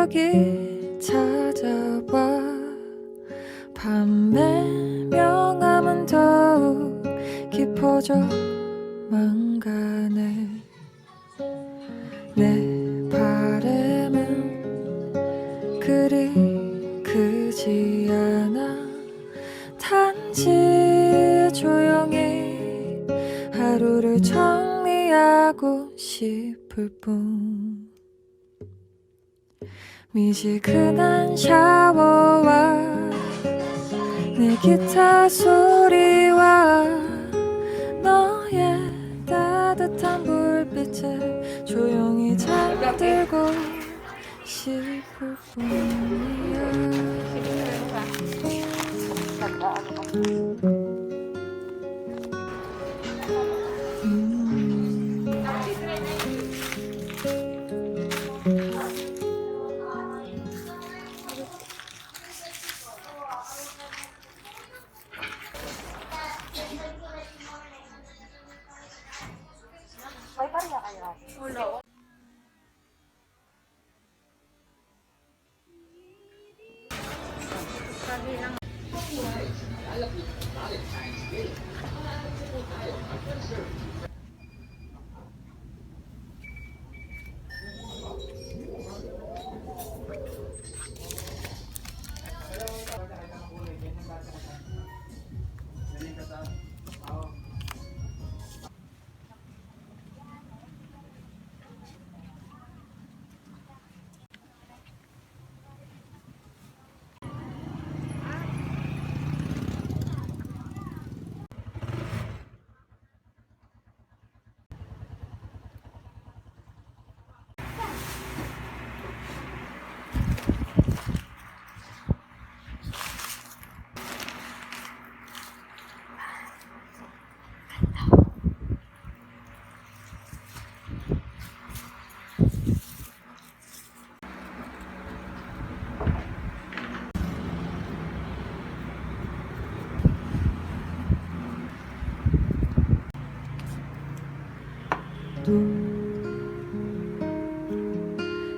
새벽이 찾아와 밤의 명암은 더욱 깊어져만 가네. 내 바람은 그리 크지 않아. 단지 조용히 하루를 정리하고 싶을 뿐. 미지근한 샤워와 내 기타 소리와 너의 따뜻한 불빛에 조용히 잠들고 싶을 뿐이야.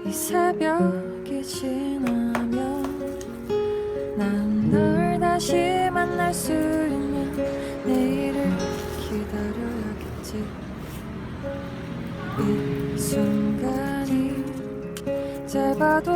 이 새벽이 지나면 난 널 다시 만날 수 있는 내일을 기다려야겠지. 이 순간이 짧아도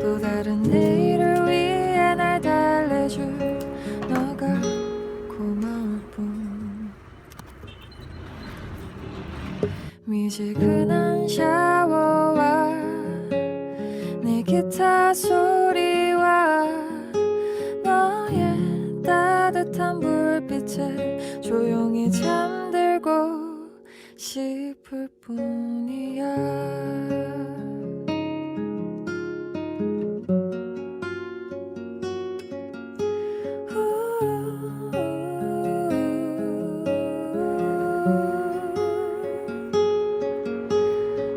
또 다른 내일을 위해 날 달래줄 너가 고마울 뿐. 미지근한 샤워와 내 기타 소리와 너의 따뜻한 불빛에 조용히 잠들고 싶을 뿐이야.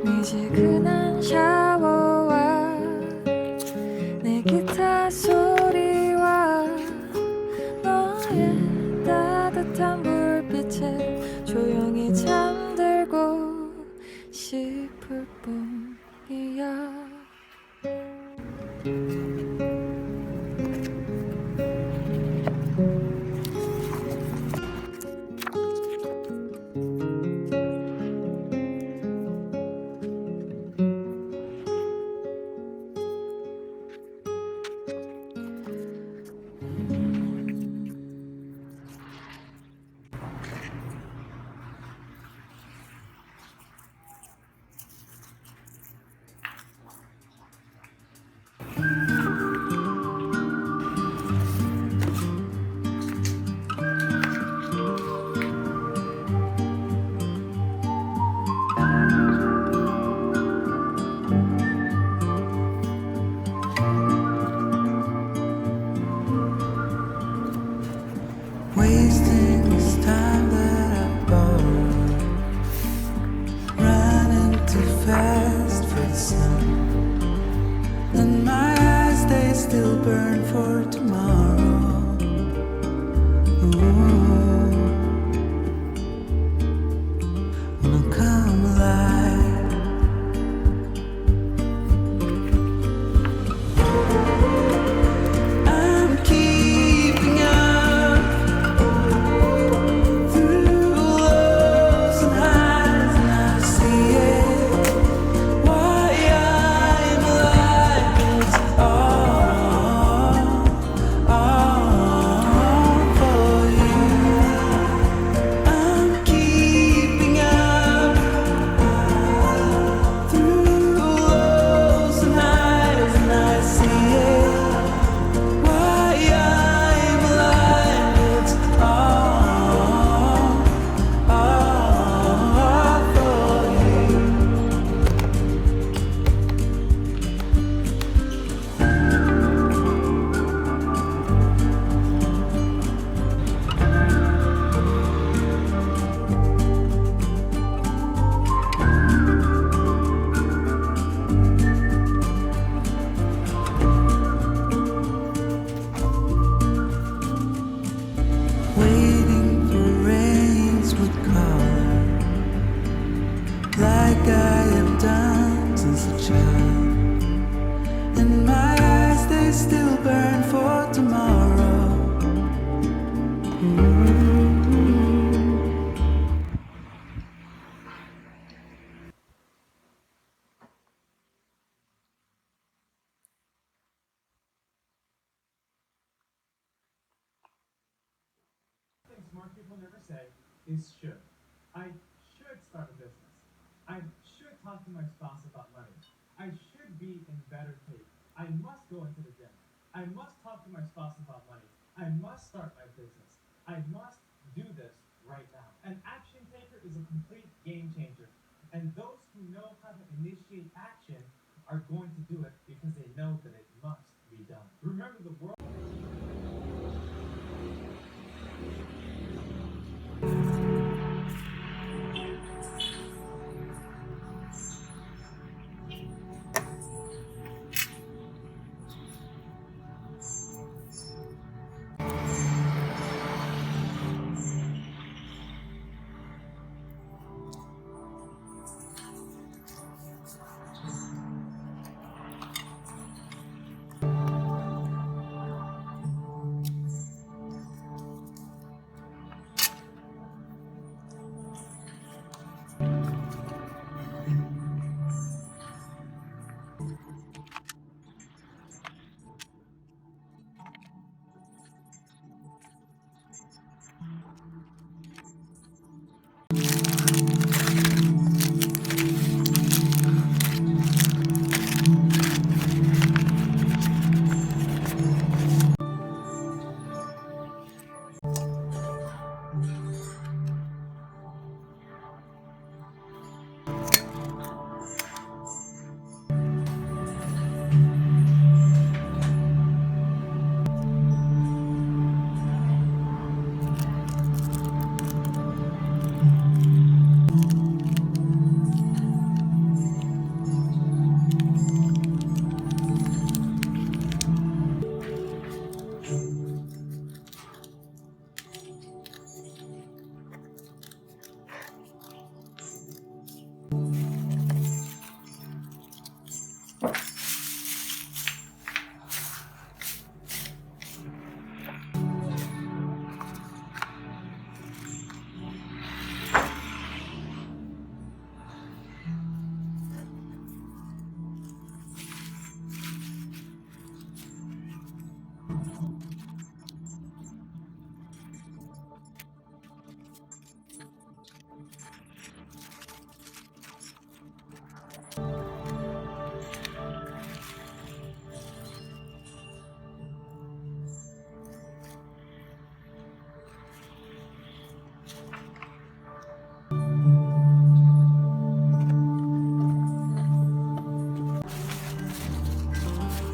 미지근한 샤워와 내 기타 소리와 너의 따뜻한 불빛에 조용히 잠들고 싶을 뿐이야. Wasting this time that I've borrowed, running too fast for the sun, and my eyes they still burn for tomorrow. Ooh. Wanna come alive smart people never say is should. I should start a business. I should talk to my spouse about money. I should be in better shape. I must go into the gym. I must talk to my spouse about money. I must start my business. I must do this right now. An action taker is a complete game changer. And those who know how to initiate action are going to do it because they know that it must be done. Remember, the world.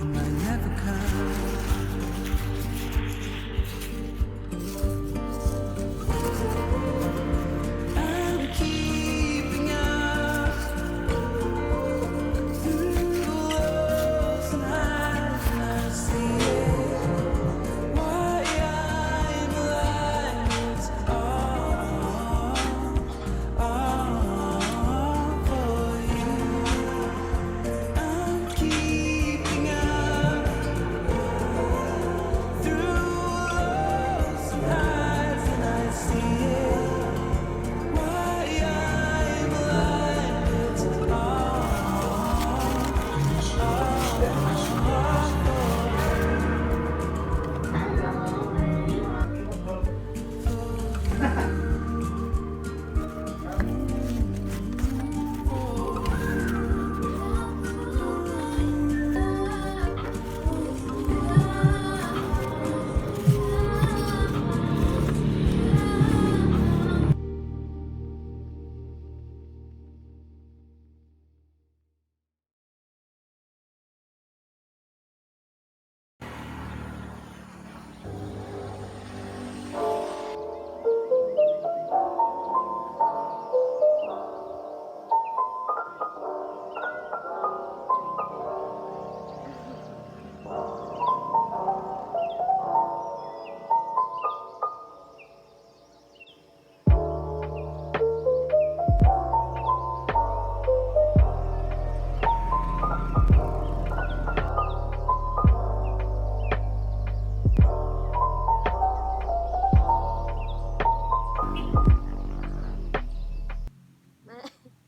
might never come. I'm keeping up through lows and highs, and I see it. Why I'm alive, it's all for you. I'm keeping up through lows and highs, and I see it. Why I'm alive, it's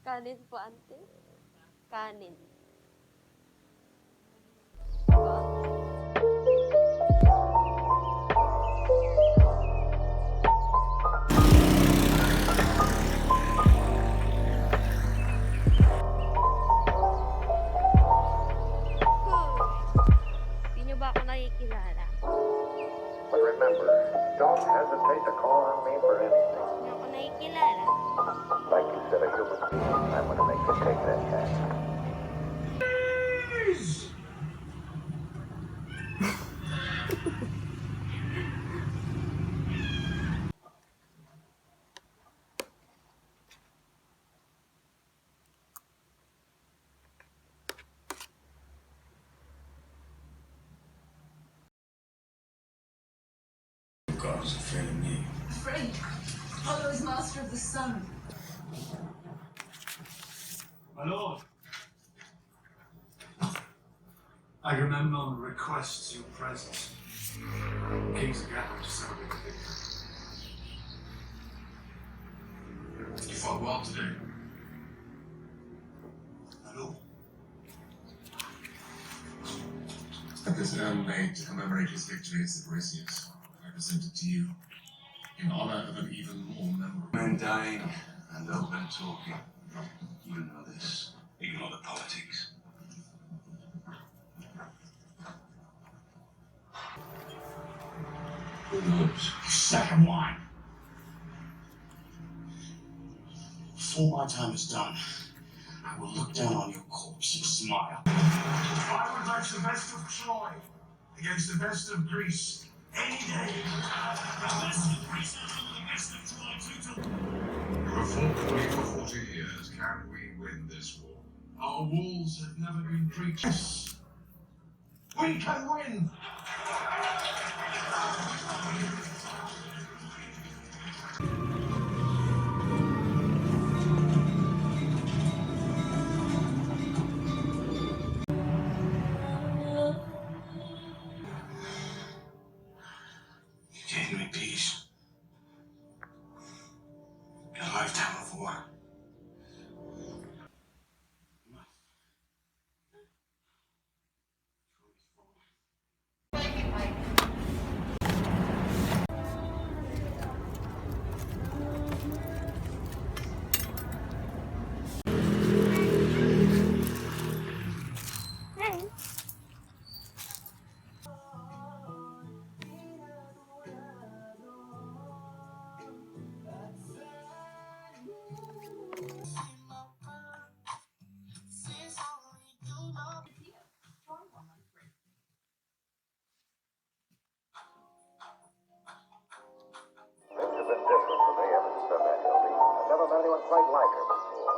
Kanin po, ante. Kanin. kilala. But remember, don't hesitate to call on me for anything. Hindi ako nakikilala. Like you said, a human being, I'm gonna make you take that chance. Gods are failing me. Afraid. Apollo is master of the sun. My lord, Agamemnon requests your presence. Kings are gathered to celebrate the victory. You fought well today. My lord. At this urn made to commemorate his victory at Severicius, I present it to you in honor of an even more memorable. Men dying and old men talking. You know this. Ignore the politics. Who knows? Second wine. Before my time is done, I will look down on your corpse and smile. I would like the best of Troy against the best of Greece any day. The best of Greece over the best of Troy. You have fought for me for 40 years. Can we win this war? Our walls have never been breached. Yes, we can win. You gave me peace. A lifetime of war. Hey. Things have been different for me ever since I met Hildy. I've never met anyone quite like her before.